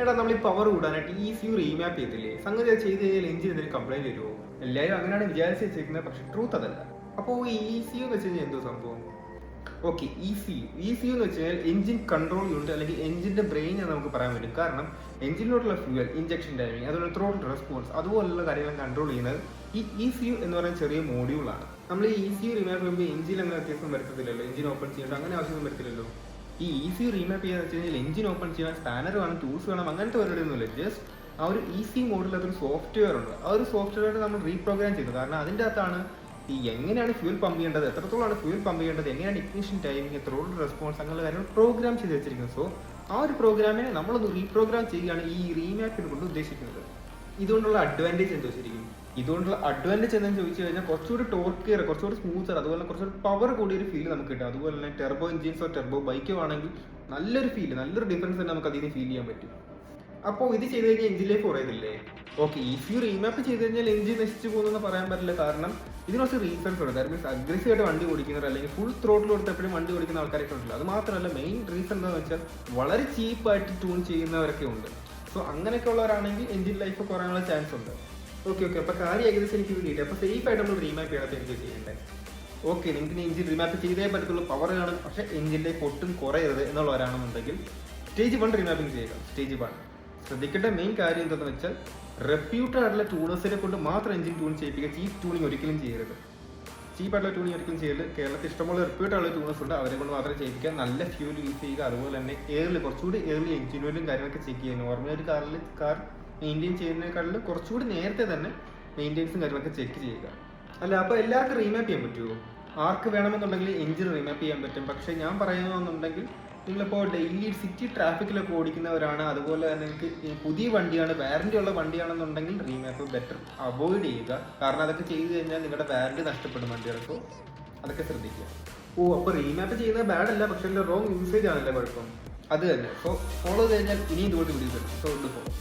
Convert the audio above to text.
എടാ നമ്മൾ ഈ പവർ കൂടാനായിട്ട് ECU റീമാപ്പ് ചെയ്തില്ലേ, സംഗതി ചെയ്ത് കഴിഞ്ഞാൽ എഞ്ചിൻ എന്തെങ്കിലും കംപ്ലൈന്റ് വരുമോ? എല്ലാവരും അങ്ങനെയാണ് വിചാരിച്ച് വെച്ചിരിക്കുന്നത്, പക്ഷെ ട്രൂത്ത് അതല്ല. അപ്പോൾ ഈ ECU എന്ന് വെച്ച് കഴിഞ്ഞാൽ എന്തോ സംഭവം? ഓക്കെ, ECU എന്ന് വെച്ച് കഴിഞ്ഞാൽ എഞ്ചിൻ കൺട്രോൾ യൂണിറ്റ് അല്ലെങ്കിൽ എഞ്ചിന്റെ ബ്രെയിൻ എന്ന് നമുക്ക് പറയാൻ പറ്റും. കാരണം എഞ്ചിനിലോട്ടുള്ള ഫ്യൂവൽ, ഇഞ്ചക്ഷൻ ടൈമിങ്, അതുപോലെ ത്രോട്ടിൽ റെസ്പോൺസ്, അതുപോലുള്ള കാര്യങ്ങൾ കൺട്രോൾ ചെയ്യുന്നത് ഈ ECU എന്ന് പറയുന്ന ചെറിയ മോഡ്യൂളാണ്. നമ്മൾ ഈ ECU റീമാപ്പ് ചെയ്യുമ്പോൾ എഞ്ചിൻ അങ്ങനെ വ്യത്യാസം വരുത്തില്ലല്ലോ, എഞ്ചിൻ ഓപ്പൺ ചെയ്യേണ്ട അങ്ങനെ ആവശ്യമൊന്നും വരുത്തില്ലല്ലോ. ഈ ECU റീമാപ്പ് ചെയ്യാന്ന് വെച്ച് കഴിഞ്ഞാൽ എഞ്ചിൻ ഓപ്പൺ ചെയ്യാൻ സ്പാനർ വേണം, ടൂൾസ് വേണം, അങ്ങനത്തെ പരിപാടിയൊന്നുമില്ല. ജസ്റ്റ് ആ ഒരു ECU മോഡിൽ അതൊരു സോഫ്റ്റ്വെയർ ഉണ്ട്. ആ ഒരു സോഫ്റ്റ്വെയർ നമ്മൾ റീപ്രോഗ്രാം ചെയ്തു. കാരണം അതിൻ്റെ അകത്താണ് ഈ എങ്ങനെയാണ് ഫ്യൂൽ പമ്പ് ചെയ്യേണ്ടത്, എത്രത്തോളമാണ് ഫ്യൂൽ പമ്പ് ചെയ്യേണ്ടത്, എങ്ങനെയാണ് ഇഗ്നിഷൻ ടൈമിങ്, ത്രോട്ടിൽ റെസ്പോൺസ്, അങ്ങനെയുള്ള കാര്യങ്ങൾ പ്രോഗ്രാം ചെയ്ത് വെച്ചിരിക്കുന്നത്. സോ ആ ഒരു പ്രോഗ്രാമിനെ നമ്മളൊന്ന് റീപ്രോഗ്രാം ചെയ്യുകയാണ് ഈ റീമാപ്പിനെ കൊണ്ട് ഉദ്ദേശിക്കുന്നത്. ഇതുകൊണ്ടുള്ള അഡ്വാൻറ്റേജ് എന്താ ശരിക്കും? ഇതുകൊണ്ടുള്ള അഡ്വാൻറ്റേജ് എന്താണെന്ന് ചോദിച്ചു കഴിഞ്ഞാൽ കുറച്ചുകൂടി ടോർക്കിയർ, കുറച്ചുകൂടി സ്മൂത്തർ, അതുപോലെ കുറച്ചുകൂടി പവർ കൂടിയൊരു ഫീൽ നമുക്ക് കിട്ടും. അതുപോലെ തന്നെ ടെർബോ എഞ്ചിൻസോ ടെർബോ ബൈക്കോ ആണെങ്കിൽ നല്ലൊരു ഫീൽ, നല്ലൊരു ഡിഫറൻസ് തന്നെ നമുക്ക് അതിൽ നിന്ന് ഫീൽ ചെയ്യാൻ പറ്റും. അപ്പോൾ ഇത് ചെയ്ത് കഴിഞ്ഞാൽ എഞ്ചിൻ ലൈഫ് കുറയുന്നില്ലേ? ഓക്കെ, ECU റീമാപ്പ് ചെയ്ത് കഴിഞ്ഞാൽ എഞ്ചിൻ നശിച്ചു പോകുന്നതെന്ന് പറയാൻ പറ്റില്ല. കാരണം ഇതിന് കുറച്ച് റീസൺസ് ഉണ്ട്. ദാറ്റ് മീൻസ് അഗ്രസീവ് ആയിട്ട് വണ്ടി ഓടിക്കുന്നവർ അല്ലെങ്കിൽ ഫുൾ ത്രോട്ടിൽ കൊടുത്ത് എപ്പോഴും വണ്ടി ഓടിക്കുന്ന ആൾക്കാരൊക്കെ ഉണ്ടല്ലോ. അത് മാത്രമല്ല, മെയിൻ റീസൺ എന്താണെന്ന് വെച്ചാൽ വളരെ ചീപ്പായിട്ട് ട്യൂൺ ചെയ്യുന്നവരൊക്കെ ഉണ്ട്. സോ അങ്ങനെയൊക്കെ ഉള്ളവരാണെങ്കിൽ എഞ്ചിൻ ലൈഫ് കുറയാനുള്ള ചാൻസ് ഉണ്ട്. ഓക്കെ, അപ്പോൾ കാര്യം ഏകദേശം എനിക്ക് വേണ്ടിയിട്ട് അപ്പോൾ സേഫ് ആയിട്ട് നമ്മൾ റീമാപ്പ് ചെയ്യണപ്പോൾ എനിക്ക് ചെയ്യേണ്ടത്. ഓക്കെ, നിങ്ങൾക്ക് എഞ്ചിൻ റീമാപ്പ് ചെയ്തേ പറ്റത്തുള്ളൂ, പവർ കാണും, പക്ഷേ എഞ്ചിൻ ലൈഫ് ഒട്ടും കുറയരുത് എന്നുള്ളവരാണെന്നുണ്ടെങ്കിൽ സ്റ്റേജ് 1 റീമാപ്പിംഗ് ചെയ്യുക. സ്റ്റേജ് 1 ശ്രദ്ധിക്കേണ്ട മെയിൻ കാര്യം എന്താണെന്ന് വെച്ചാൽ റെപ്യൂട്ടഡ് ആയിട്ടുള്ള ട്യൂണേഴ്സിനെ കൊണ്ട് മാത്രം എഞ്ചിൻ ട്യൂൺ ചെയ്യിപ്പിക്കുക. ചീപ്പ് ട്യൂണിങ് ഒരിക്കലും ചെയ്യരുത്. ചീപ്പായിട്ടുള്ള ട്യൂണിങ് ഒരിക്കലും ചെയ്യരുത്. കേരളത്തിൽ ഇഷ്ടമുള്ള റെപ്യൂട്ടഡ് ആയിട്ടുള്ള ട്യൂണേഴ്സ് ഉണ്ട്, അവരെ കൊണ്ട് മാത്രം ചെയ്യിപ്പിക്കുക. നല്ല ഫ്യൂൽ യൂസ് ചെയ്യുക. അതുപോലെ തന്നെ കുറച്ചുകൂടി ഏർലി എഞ്ചിൻ ഓയിലും കാര്യങ്ങളൊക്കെ ചെക്ക് ചെയ്യുക. നോർമലി ഒരു കാർ മെയിൻറ്റെയിൻ ചെയ്യുന്നതിനേക്കാളും കുറച്ചുകൂടി നേരത്തെ തന്നെ മെയിൻ്റെനൻസും കാര്യങ്ങളൊക്കെ ചെക്ക് ചെയ്യുക. അല്ല, അപ്പോൾ എല്ലാവർക്കും റീമാപ്പ് ചെയ്യാൻ പറ്റുമോ? ആർക്ക് വേണമെന്നുണ്ടെങ്കിൽ എഞ്ചിൻ റീമാപ്പ് ചെയ്യാൻ പറ്റും. പക്ഷേ ഞാൻ പറയുന്നതെന്നുണ്ടെങ്കിൽ നിങ്ങളിപ്പോൾ ഡെയിലി സിറ്റി ട്രാഫിക്കിലൊക്കെ ഓടിക്കുന്നവരാണ്, അതുപോലെ തന്നെ നിങ്ങൾക്ക് പുതിയ വണ്ടിയാണ്, വാറൻറ്റി ഉള്ള വണ്ടിയാണെന്നുണ്ടെങ്കിൽ റീമാപ്പ് ബെറ്റർ അവോയ്ഡ് ചെയ്യുക. കാരണം അതൊക്കെ ചെയ്ത് കഴിഞ്ഞാൽ നിങ്ങളുടെ വാറൻറ്റി നഷ്ടപ്പെടും വണ്ടികൾക്ക്. അതൊക്കെ ശ്രദ്ധിക്കുക. അപ്പോൾ റീമാപ്പ് ചെയ്യുന്നത് ബാഡ് അല്ല, പക്ഷേ റോങ് യൂസേജ് ആണല്ലേ കുഴപ്പം. അത് തന്നെ. സോ ഫോളോ ചെയ്ത് കഴിഞ്ഞാൽ ഇനിയും ഇതുകൊണ്ട് വീഡിയോസ്. സോ ഇത് ഫോളോ.